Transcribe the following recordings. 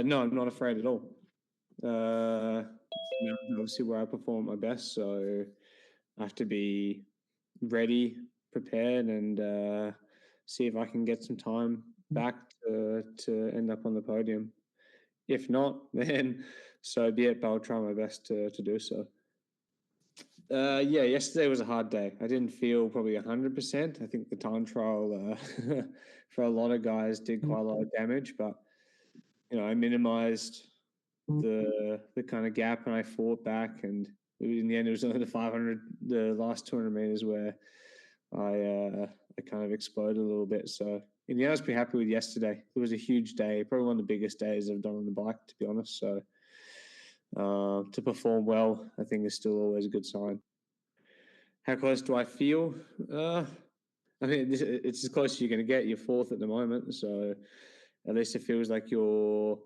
No, I'm not afraid at all. Obviously where I perform my best, so I have to be ready, prepared, and see if I can get some time back to end up on the podium. If not, then so be it, but I'll try my best to do so. Yeah, yesterday was a hard day. I didn't feel probably 100%. I think the time trial for a lot of guys did quite a lot of damage, but I minimized the kind of gap, and I fought back, and in the end it was only the last 200 meters where I kind of exploded a little bit. So in the end I was pretty happy with yesterday. It was a huge day, probably one of the biggest days I've done on the bike, to be honest. So to perform well, I think is still always a good sign. How close do I feel? I mean, it's as close as you're going to get. You're fourth at the moment, so at least it feels like you're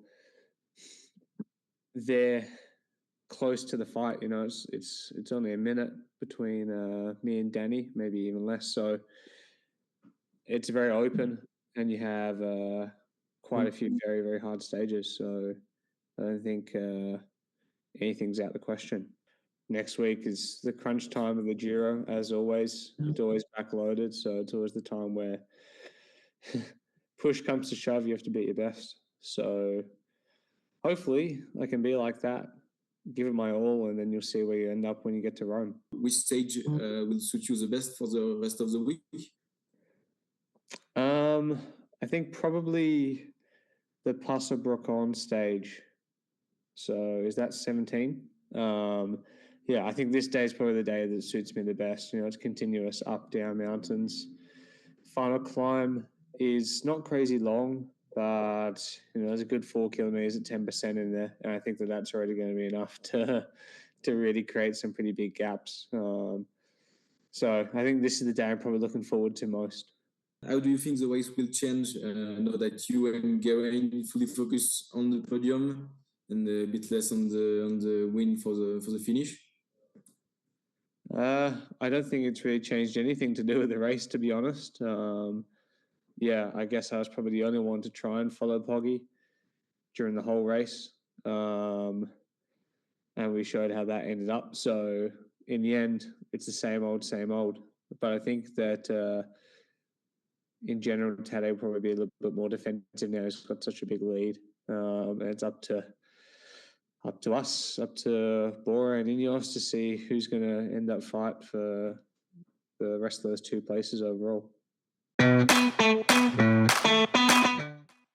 there, close to the fight. It's only a minute between me and Danny, maybe even less. So it's very open, and you have quite a few very, very hard stages. So I don't think anything's out of the question. Next week is the crunch time of the Giro, as always. It's always backloaded, so it's always the time where push comes to shove, you have to beat your best. So hopefully I can be like that, give it my all, and then you'll see where you end up when you get to Rome. Which stage will suit you the best for the rest of the week? I think probably the Passo Brocon stage. So is that 17? Yeah, I think this day is probably the day that suits me the best. It's continuous up, down mountains. Final climb is not crazy long, but there's a good 4 kilometers at 10% in there, and I think that's already going to be enough to really create some pretty big gaps. So I think this is the day I'm probably looking forward to most. How do you think the race will change now that you and Geraint fully focus on the podium and a bit less on the win for the finish? I don't think it's really changed anything to do with the race, to be honest. Yeah, I guess I was probably the only one to try and follow Poggy during the whole race. And we showed how that ended up. So in the end, it's the same old, same old. But I think that in general, Tadej will probably be a little bit more defensive now. He's got such a big lead. And it's up to us, up to Bora and Ineos to see who's going to end up fight for the rest of those 2 places overall.